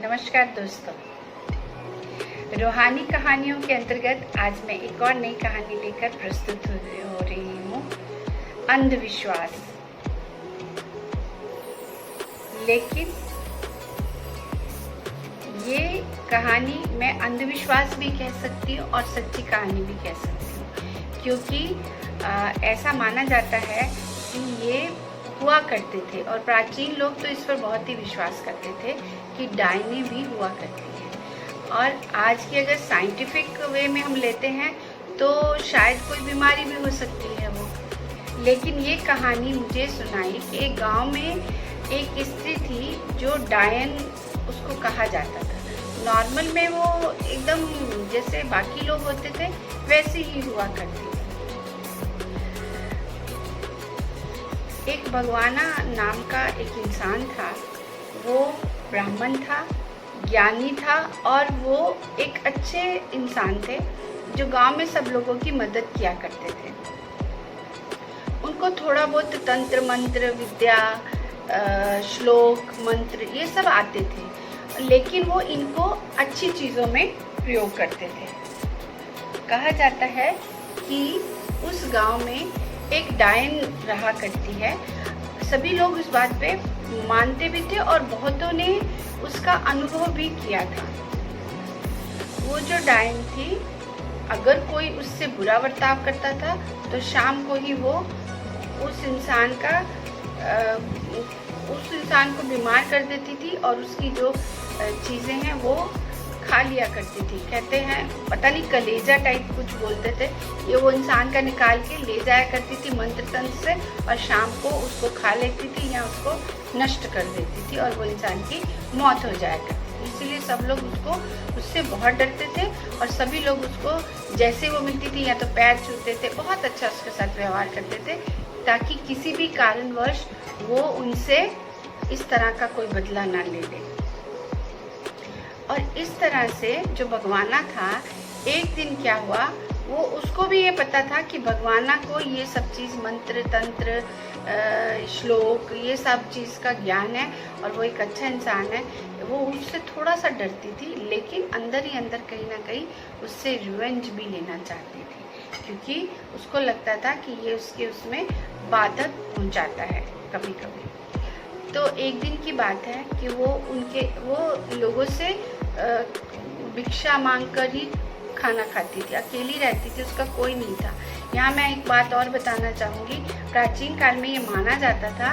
नमस्कार दोस्तों, रूहानी कहानियों के अंतर्गत आज मैं एक और नई कहानी लेकर प्रस्तुत हो रही हूँ। अंधविश्वास। लेकिन ये कहानी मैं अंधविश्वास भी कह सकती हूँ और सच्ची कहानी भी कह सकती हूँ, क्योंकि ऐसा माना जाता है कि ये हुआ करते थे और प्राचीन लोग तो इस पर बहुत ही विश्वास करते थे कि डायने भी हुआ करती हैं। और आज की अगर साइंटिफिक वे में हम लेते हैं तो शायद कोई बीमारी भी हो सकती है वो। लेकिन ये कहानी मुझे सुनाई कि एक गांव में एक स्त्री थी जो डायन उसको कहा जाता था। नॉर्मल में वो एकदम जैसे बाकी लोग होते थे वैसे ही हुआ करती थी। एक भगवाना नाम का एक इंसान था। वो ब्राह्मण था, ज्ञानी था और वो एक अच्छे इंसान थे जो गांव में सब लोगों की मदद किया करते थे। उनको थोड़ा बहुत तंत्र मंत्र विद्या, श्लोक मंत्र ये सब आते थे, लेकिन वो इनको अच्छी चीज़ों में प्रयोग करते थे। कहा जाता है कि उस गांव में एक डायन रहा करती है। सभी लोग इस बात पे मानते भी थे और बहुतों ने उसका अनुभव भी किया था। वो जो डायन थी, अगर कोई उससे बुरा बर्ताव करता था तो शाम को ही वो उस इंसान को बीमार कर देती थी और उसकी जो चीज़ें हैं वो खा लिया करती थी। कहते हैं पता नहीं कलेजा टाइप कुछ बोलते थे, ये वो इंसान का निकाल के ले जाया करती थी मंत्र तंत्र से और शाम को उसको खा लेती थी या उसको नष्ट कर देती थी और वो इंसान की मौत हो जाया करती थी। इसीलिए सब लोग उससे बहुत डरते थे और सभी लोग उसको जैसे वो मिलती थी या तो पैर छूते थे, बहुत अच्छा उसके साथ व्यवहार करते थे ताकि किसी भी कारणवश वो उनसे इस तरह का कोई बदला ना ले ले। और इस तरह से जो भगवाना था, एक दिन क्या हुआ, वो उसको भी ये पता था कि भगवाना को ये सब चीज़ मंत्र तंत्र श्लोक ये सब चीज़ का ज्ञान है और वो एक अच्छा इंसान है। वो उससे थोड़ा सा डरती थी, लेकिन अंदर ही अंदर कहीं ना कहीं उससे रिवेंज भी लेना चाहती थी, क्योंकि उसको लगता था कि ये उसमें बाधक पहुंचाता है कभी कभी। तो एक दिन की बात है कि वो लोगों से भिक्षा मांगकर ही खाना खाती थी, अकेली रहती थी, उसका कोई नहीं था। यहाँ मैं एक बात और बताना चाहूँगी। प्राचीन काल में ये माना जाता था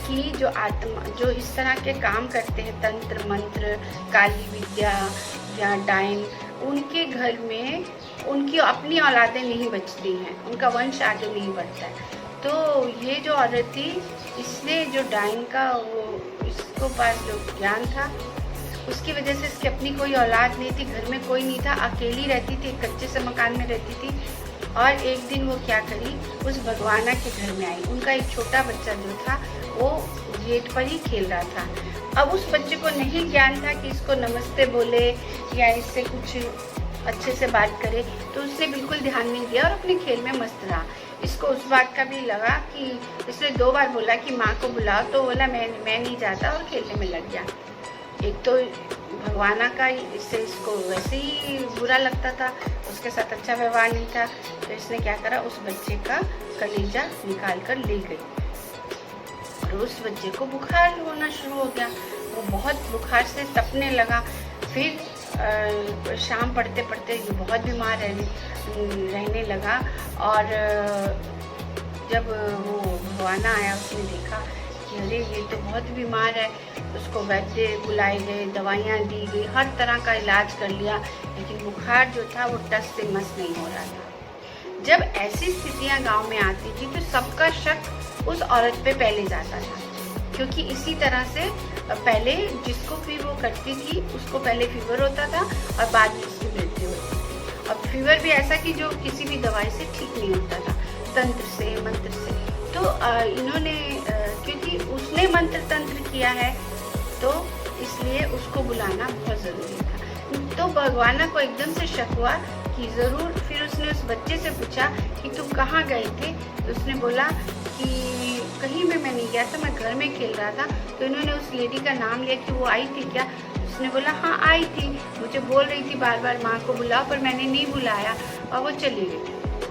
कि जो आत्मा जो इस तरह के काम करते हैं, तंत्र मंत्र काली विद्या या डायन, उनके घर में उनकी अपनी औलादें नहीं बचती हैं, उनका वंश आगे नहीं बढ़ता है। तो ये जो औरत थी, इसने जो डायन का इसको पास जो ज्ञान था, उसकी वजह से इसकी अपनी कोई औलाद नहीं थी, घर में कोई नहीं था, अकेली रहती थी, एक कच्चे से मकान में रहती थी। और एक दिन वो क्या करी, उस भगवाना के घर में आई। उनका एक छोटा बच्चा जो था वो गेट पर ही खेल रहा था। अब उस बच्चे को नहीं ज्ञान था कि इसको नमस्ते बोले या इससे कुछ अच्छे से बात करे, तो उसने बिल्कुल ध्यान नहीं दिया और अपने खेल में मस्त रहा। इसको उस बात का भी लगा कि इसने 2 बार बोला कि माँ को बुलाओ, तो बोला मैं नहीं जाता और खेलने में लग गया। एक तो भगवाना का इससे इसको वैसे ही बुरा लगता था, उसके साथ अच्छा व्यवहार नहीं था, तो इसने क्या करा, उस बच्चे का कलेजा निकाल कर ले गई और उस बच्चे को बुखार होना शुरू हो गया। वो बहुत बुखार से तपने लगा। फिर शाम पड़ते पड़ते ये बहुत बीमार रहने लगा। और जब वो भगवाना आया, उसने देखा कि अरे ये तो बहुत बीमार है। उसको वैद्य बुलाए गए, दवाइयाँ दी गई, हर तरह का इलाज कर लिया, लेकिन बुखार जो था वो टस से मस नहीं हो रहा था। जब ऐसी स्थितियाँ गांव में आती थी तो सबका शक उस औरत पे पहले जाता था, क्योंकि इसी तरह से पहले जिसको भी वो करती थी उसको पहले फीवर होता था और बाद में उसकी मृत्यु होती थी। और फीवर भी ऐसा कि जो किसी भी दवाई से ठीक नहीं होता था, तंत्र से मंत्र से। तो इन्होंने क्योंकि उसने मंत्र तंत्र किया है तो इसलिए उसको बुलाना बहुत ज़रूरी था। तो भगवाना को एकदम से शक हुआ कि ज़रूर। फिर उसने उस बच्चे से पूछा कि तुम कहाँ गए थे, तो उसने बोला कि कहीं भी मैं नहीं गया था, मैं घर में खेल रहा था। तो इन्होंने उस लेडी का नाम लिया कि वो आई थी क्या। उसने बोला हाँ आई थी, मुझे बोल रही थी बार बार माँ को बुलाओ, पर मैंने नहीं बुलाया और वो चली गई।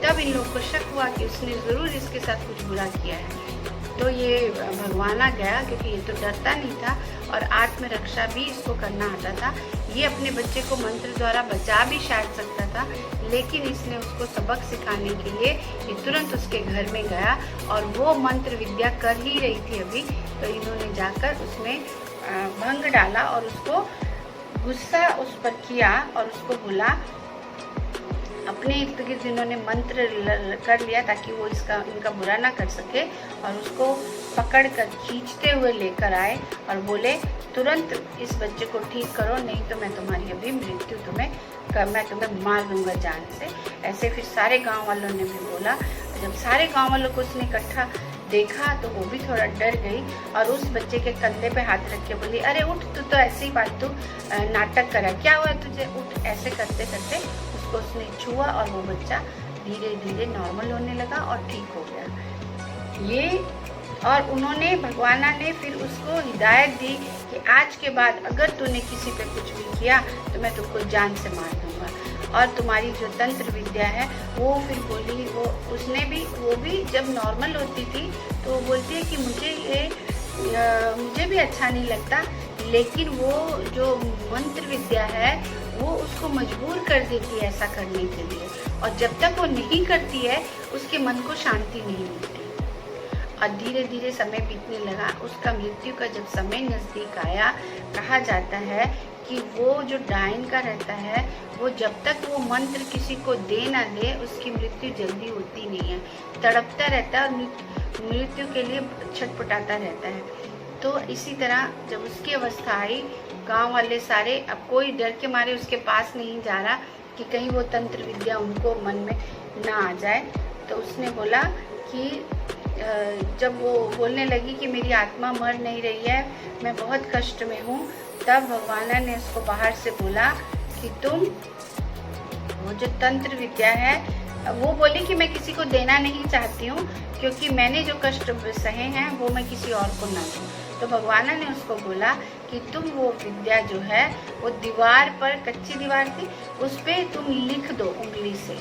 तब इन लोग को शक हुआ कि उसने ज़रूर इसके साथ कुछ बुरा किया है। तो ये भगवाना गया, क्योंकि ये तो डरता नहीं था और आत्मरक्षा भी इसको करना आता था। ये अपने बच्चे को मंत्र द्वारा बचा भी शायद सकता था, लेकिन इसने उसको सबक सिखाने के लिए ये तुरंत उसके घर में गया और वो मंत्र विद्या कर ही रही थी अभी, तो इन्होंने जाकर उसमें भंग डाला और उसको गुस्सा उस पर किया और उसको बोला। अपने इर्द गिर्द इन्होंने मंत्र कर लिया ताकि वो इनका बुरा ना कर सके, और उसको पकड़ कर खींचते हुए लेकर आए और बोले तुरंत इस बच्चे को ठीक करो, नहीं तो मैं तुम्हारी अभी मृत्यु मैं तुम्हें मार दूंगा जान से। ऐसे फिर सारे गांव वालों ने भी बोला। जब सारे गांव वालों को उसने इकट्ठा देखा तो वो भी थोड़ा डर गई और उस बच्चे के कंधे पे हाथ रख के बोली, अरे उठ, तू तो ऐसी फालतू नाटक करा, क्या हुआ तुझे, उठ। ऐसे करते करते उसको उसने छुआ और वो बच्चा धीरे धीरे नॉर्मल होने लगा और ठीक हो गया। ये और उन्होंने भगवाना ने फिर उसको हिदायत दी कि आज के बाद अगर तूने किसी पे कुछ भी किया तो मैं तुमको जान से मार दूंगा। और तुम्हारी जो तंत्र विद्या है वो फिर बोली, वो भी जब नॉर्मल होती थी तो वो बोलती है कि मुझे भी अच्छा नहीं लगता, लेकिन वो जो मंत्र विद्या है वो उसको मजबूर कर देती है ऐसा करने के लिए, और जब तक वो नहीं करती है उसके मन को शांति नहीं मिलती। और धीरे धीरे समय बीतने लगा। उसका मृत्यु का जब समय नज़दीक आया, कहा जाता है कि वो जो डायन का रहता है वो जब तक वो मंत्र किसी को दे ना दे उसकी मृत्यु जल्दी होती नहीं है, तड़पता रहता है और मृत्यु के लिए छटपटाता रहता है। तो इसी तरह जब उसकी अवस्था आई, गांव वाले सारे, अब कोई डर के मारे उसके पास नहीं जा रहा कि कहीं वो तंत्र विद्या उनको मन में ना आ जाए। तो उसने बोला कि जब वो बोलने लगी कि मेरी आत्मा मर नहीं रही है, मैं बहुत कष्ट में हूँ, तब भगवान ने उसको बाहर से बोला कि तुम वो जो तंत्र विद्या है, वो बोली कि मैं किसी को देना नहीं चाहती हूँ क्योंकि मैंने जो कष्ट सहे हैं वो मैं किसी और को ना दूँ। तो भगवान ने उसको बोला कि तुम वो विद्या जो है वो दीवार पर, कच्ची दीवार थी, उस पर तुम लिख दो उंगली से।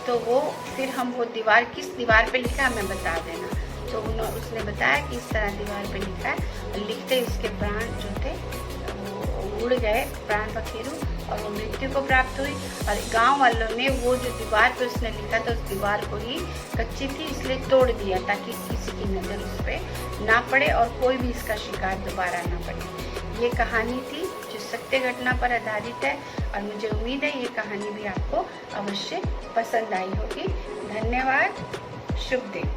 तो वो फिर हम वो दीवार किस दीवार पे लिखा हमें बता देना। तो उसने बताया कि इस तरह दीवार पे लिखा है, और लिखते उसके प्राण जो थे वो उड़ गए, प्राण पखेरु, और वो मृत्यु को प्राप्त हुई। और गांव वालों ने वो जो दीवार पे उसने लिखा था उस दीवार को ही, कच्ची थी इसलिए तोड़ दिया ताकि किसी की नज़र उस पर ना पड़े और कोई भी इसका शिकार दोबारा ना पड़े। ये कहानी थी जो सत्य घटना पर आधारित है, और मुझे उम्मीद है ये कहानी भी आपको अवश्य पसंद आई होगी। धन्यवाद। शुभ दिन।